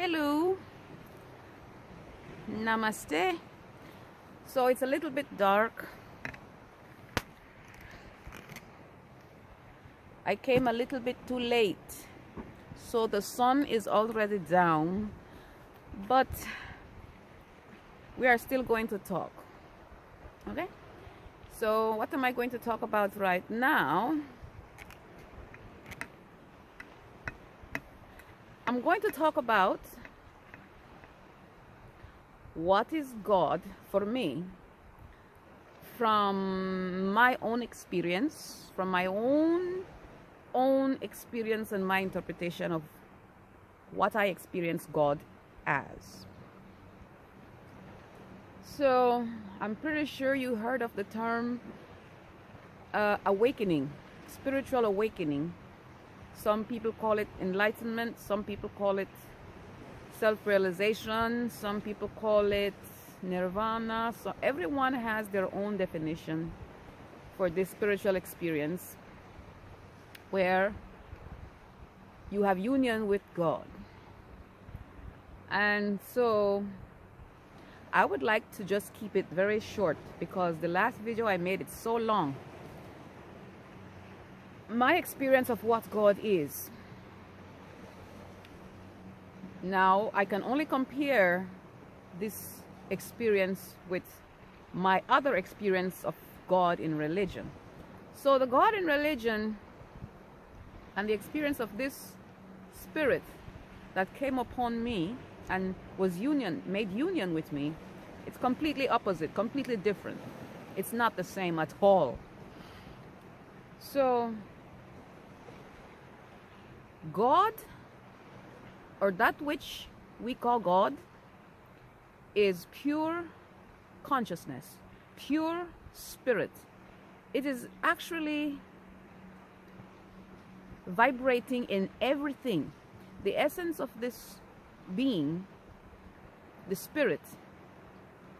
Hello, Namaste. So it's a little bit dark. I came a little bit too late, so the sun is already down, but we are still going to talk. Okay, so what am I going to talk about right now? I'm going to talk about what is God for me from my own experience, from my own experience and my interpretation of what I experience God as. So I'm pretty sure you heard of the term awakening, spiritual awakening. Some people call it enlightenment, some people call it self-realization, some people call it nirvana. So everyone has their own definition for this spiritual experience where you have union with God. And so I would like to just keep it very short because the last video I made, it's so long. My experience of what God is. Now, I can only compare this experience with my other experience of God in religion. So the God in religion and the experience of this spirit that came upon me and was made union with me, it's completely opposite, completely different. It's not the same at all. So God, or that which we call God, is pure consciousness, pure spirit. It is actually vibrating in everything. The essence of this being, the spirit,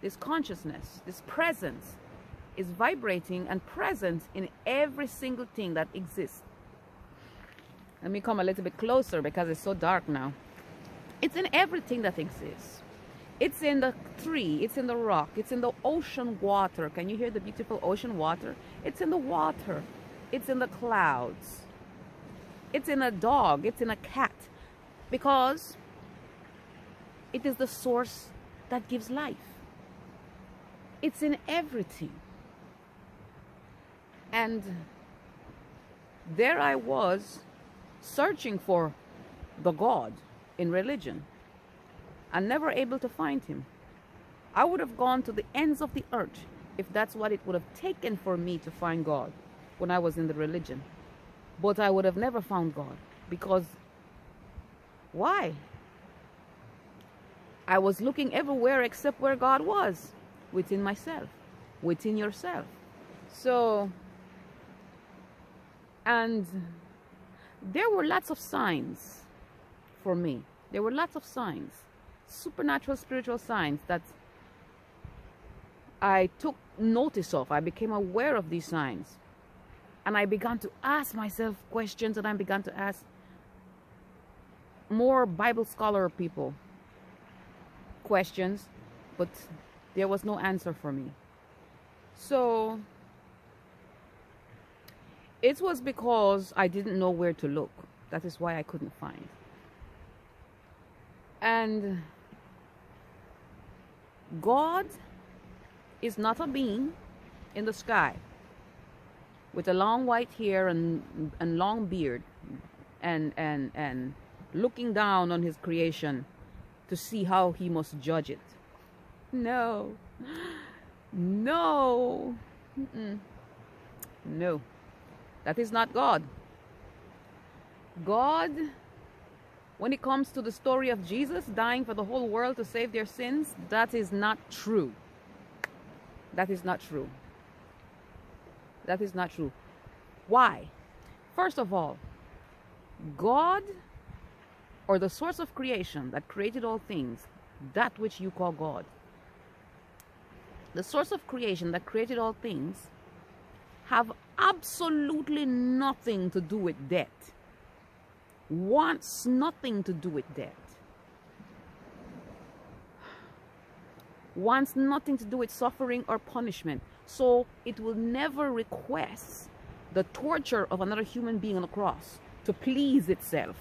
this consciousness, this presence, is vibrating and present in every single thing that exists. Let me come a little bit closer because it's so dark now. It's in everything that exists. It's in the tree, it's in the rock, it's in the ocean water. Can you hear the beautiful ocean water? It's in the water, it's in the clouds, it's in a dog, it's in a cat, because it is the source that gives life. It's in everything. And there I was, searching for the God in religion and never able to find him. I would have gone to the ends of the earth if that's what it would have taken for me to find God when I was in the religion. But I would have never found God, because why? I was looking everywhere except where God was, within myself, within yourself. So, and there were lots of signs for me. There were lots of signs, supernatural, spiritual signs that I took notice of. I became aware of these signs. And I began to ask myself questions, and I began to ask more Bible scholar people questions, but there was no answer for me. So it was because I didn't know where to look. That is why I couldn't find. And God is not a being in the sky with a long white hair and long beard and looking down on his creation to see how he must judge it. No. No. No. That is not God. God, when it comes to the story of Jesus dying for the whole world to save their sins, that is not true. That is not true. That is not true. Why? First of all, God, or the source of creation that created all things, that which you call God, the source of creation that created all things, have absolutely nothing to do with death. Wants nothing to do with death. wants nothing to do with suffering or punishment. So it will never request the torture of another human being on the cross to please itself.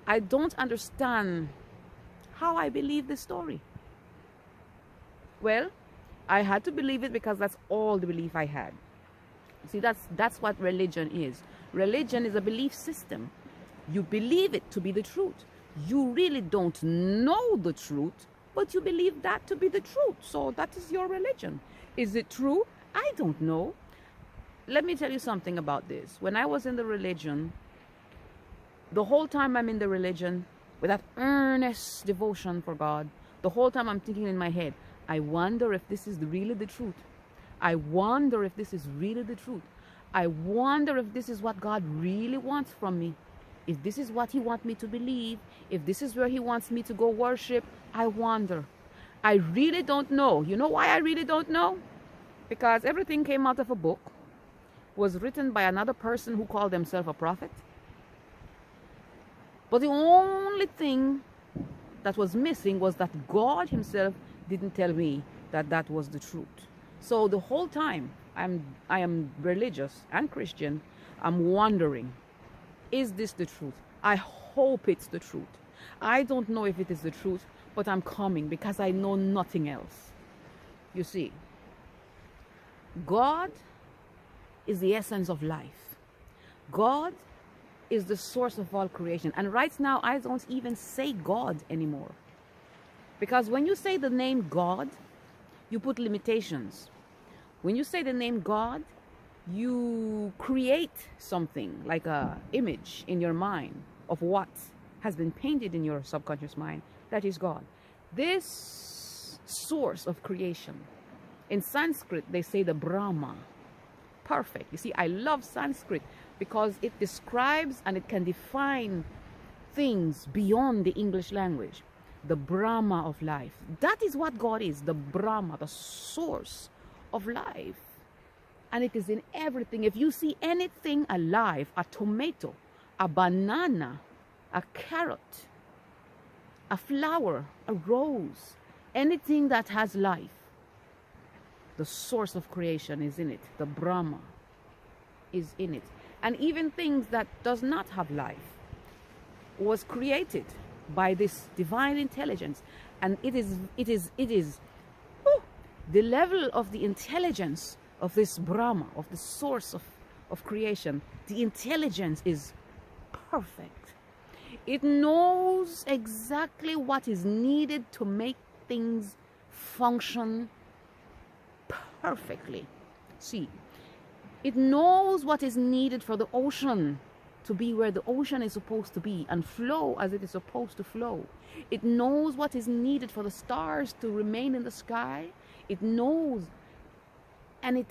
I don't understand how I believe this story. Well, I had to believe it because that's all the belief I had. See, that's what religion is. Religion is a belief system. You believe it to be the truth. You really don't know the truth, but you believe that to be the truth. So that is your religion. Is it true? I don't know. Let me tell you something about this. When I was in the religion, the whole time I'm in the religion, with that earnest devotion for God, the whole time I'm thinking in my head, I wonder if this is really the truth. I wonder if this is really the truth. I wonder if this is what God really wants from me. If this is what he wants me to believe, if this is where he wants me to go worship, I wonder. I really don't know. You know why I really don't know? Because everything came out of a book, was written by another person who called himself a prophet. But the only thing that was missing was that God himself didn't tell me that that was the truth. So the whole time I am religious and Christian, I'm wondering, is this the truth? I hope it's the truth. I don't know if it is the truth, but I'm coming because I know nothing else. You see, God is the essence of life. God is the source of all creation. And right now, I don't even say God anymore. Because when you say the name God, you put limitations. When you say the name God, you create something like an image in your mind of what has been painted in your subconscious mind. That is God. This source of creation. In Sanskrit, they say the Brahma. Perfect. You see, I love Sanskrit because it describes and it can define things beyond the English language. The Brahma of life. That is what God is. The Brahma, the source of life. And it is in everything. If you see anything alive, a tomato, a banana, a carrot, a flower, a rose, anything that has life, the source of creation is in it. The Brahma is in it. And even things that does not have life was created by this divine intelligence. And it is the level of the intelligence of this Brahma, of the source of creation. The intelligence is perfect. It knows exactly what is needed to make things function perfectly. See, it knows what is needed for the ocean to be where the ocean is supposed to be and flow as it is supposed to flow. It knows what is needed for the stars to remain in the sky. It knows, and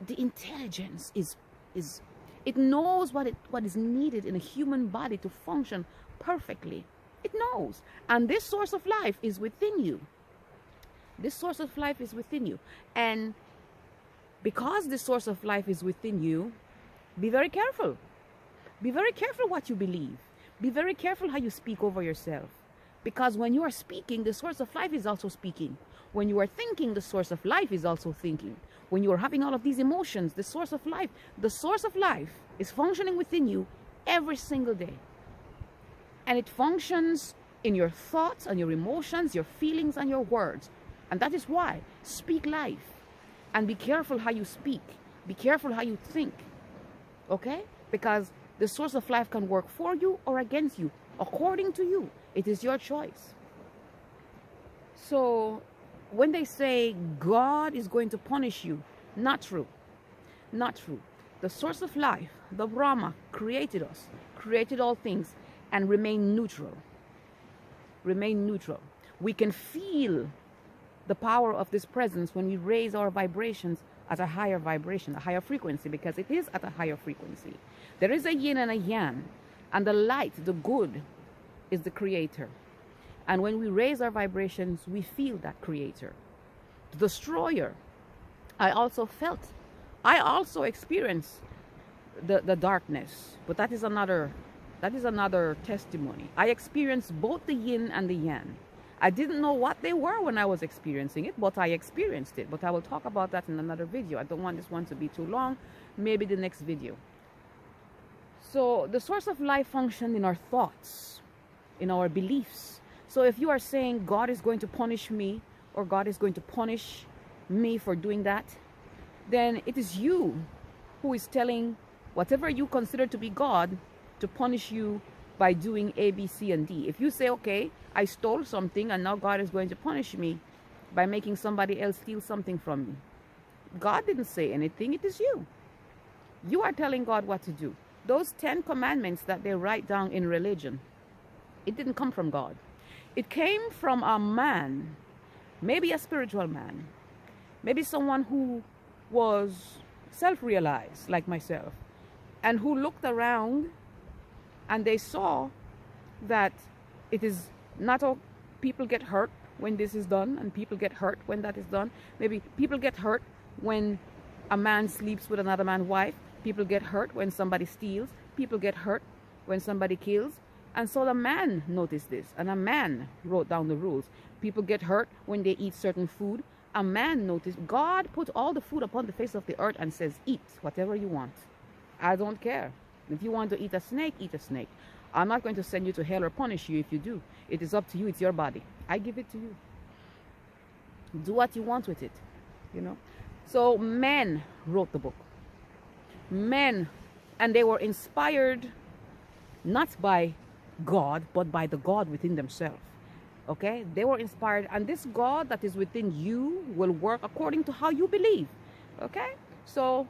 the intelligence is it knows what is needed in a human body to function perfectly. It knows, and this source of life is within you. This source of life is within you, and because this source of life is within you, be very careful. Be very careful what you believe. Be very careful how you speak over yourself. Because when you are speaking, the source of life is also speaking. When you are thinking, the source of life is also thinking. When you are having all of these emotions, the source of life is functioning within you every single day. And it functions in your thoughts and your emotions, your feelings and your words. And that is why, speak life. And be careful how you speak. Be careful how you think. Okay? Because the source of life can work for you or against you, according to you. It is your choice. So, when they say God is going to punish you, not true. Not true. The source of life, the Brahma, created us, created all things, and remain neutral. Remain neutral. We can feel the power of this presence when we raise our vibrations at a higher vibration, a higher frequency, because it is at a higher frequency. There is a yin and a yang, and the light, the good, is the creator. And when we raise our vibrations, we feel that creator. The destroyer, I also experienced the darkness, but that is another testimony. I experienced both the yin and the yang. I didn't know what they were when I was experiencing it, but I experienced it. But I will talk about that in another video. I don't want this one to be too long. Maybe the next video. So the source of life function in our thoughts, in our beliefs. So if you are saying God is going to punish me, or God is going to punish me for doing that, then it is you who is telling whatever you consider to be God to punish you by doing A, B, C, and D. If you say, okay, I stole something and now God is going to punish me by making somebody else steal something from me. God didn't say anything, it is you. You are telling God what to do. Those 10 commandments that they write down in religion, it didn't come from God. It came from a man, maybe a spiritual man, maybe someone who was self-realized like myself, and who looked around and they saw that it is not all people get hurt when this is done, and people get hurt when that is done. Maybe people get hurt when a man sleeps with another man's wife. People get hurt when somebody steals. People get hurt when somebody kills. And so the man noticed this, and a man wrote down the rules. People get hurt when they eat certain food. A man noticed. God put all the food upon the face of the earth and says, eat whatever you want. I don't care. If you want to eat a snake, eat a snake. I'm not going to send you to hell or punish you if you do. It is up to you. It's your body. I give it to you. Do what you want with it, you know. So men wrote the book. Men, and they were inspired not by God, but by the God within themselves. Okay, they were inspired, and this God that is within you will work according to how you believe. Okay, so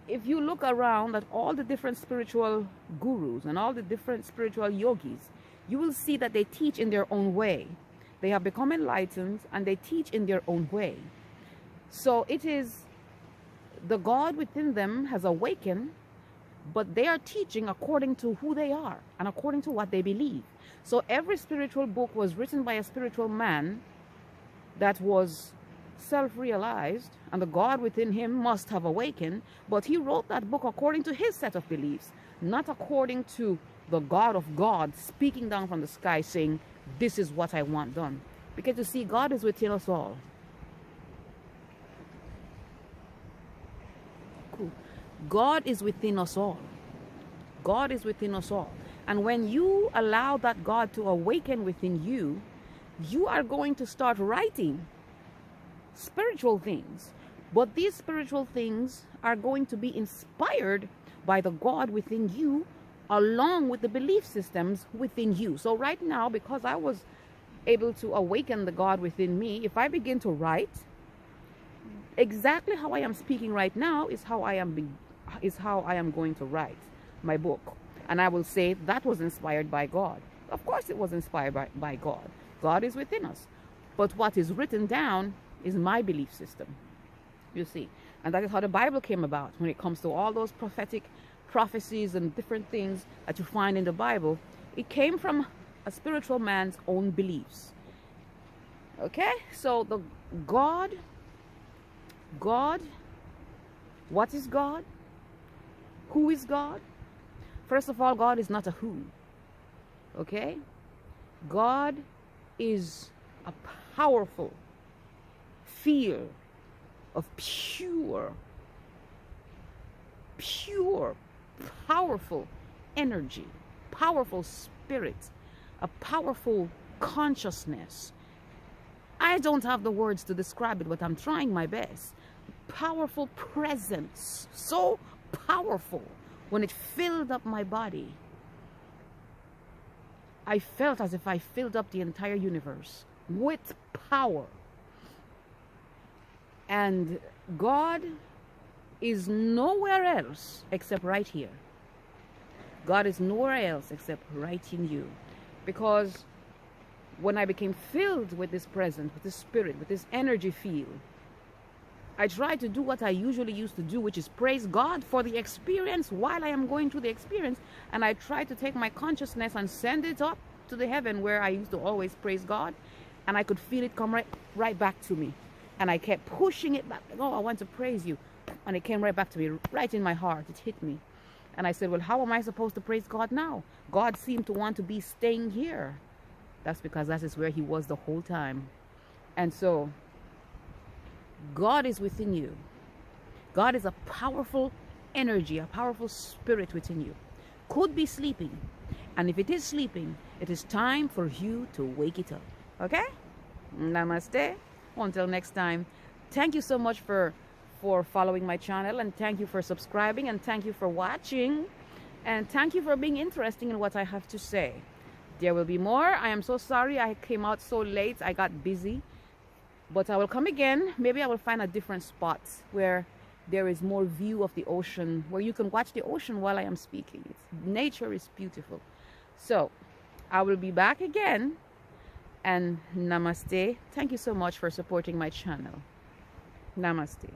if you look around at all the different spiritual gurus and all the different spiritual yogis, you will see that they teach in their own way. They have become enlightened and they teach in their own way. So it is the God within them has awakened, but they are teaching according to who they are and according to what they believe. So every spiritual book was written by a spiritual man that was self-realized, and the God within him must have awakened, but he wrote that book according to his set of beliefs, not according to the God of God speaking down from the sky saying, this is what I want done. Because you see, God is within us all. Cool. God is within us all. God is within us all. And when you allow that God to awaken within you, you are going to start writing spiritual things. But these spiritual things are going to be inspired by the God within you, along with the belief systems within you. So right now, because I was able to awaken the God within me, if I begin to write, exactly how I am speaking right now is how I am going to write my book. And I will say that was inspired by God. Of course it was inspired by God. God is within us. But what is written down is my belief system, you see. And that is how the Bible came about. When it comes to all those prophetic prophecies and different things that you find in the Bible, it came from a spiritual man's own beliefs. Okay? So the God, what is God? Who is God? First of all, God is not a who. Okay? God is a powerful field of pure, powerful energy, powerful spirit, a powerful consciousness. I don't have the words to describe it, but I'm trying my best. Powerful presence, so powerful. When it filled up my body, I felt as if I filled up the entire universe with power. And God is nowhere else except right here. God is nowhere else except right in you. Because when I became filled with this presence, with this spirit, with this energy field, I tried to do what I usually used to do, which is praise God for the experience while I am going through the experience. And I tried to take my consciousness and send it up to the heaven where I used to always praise God. And I could feel it come right back to me. And I kept pushing it back. Oh, I want to praise you. And it came right back to me, right in my heart. It hit me. And I said, well, how am I supposed to praise God now? God seemed to want to be staying here. That's because that is where he was the whole time. And so God is within you. God is a powerful energy, a powerful spirit within you. Could be sleeping. And if it is sleeping, it is time for you to wake it up. Okay? Namaste. Until next time. Thank you so much for following my channel, and thank you for subscribing, and thank you for watching, and thank you for being interested in what I have to say. There will be more. I am so sorry I came out so late. I got busy. But I will come again. Maybe I will find a different spot where there is more view of the ocean, where you can watch the ocean while I am speaking. Nature is beautiful. So I will be back again. And namaste. Thank you so much for supporting my channel. Namaste.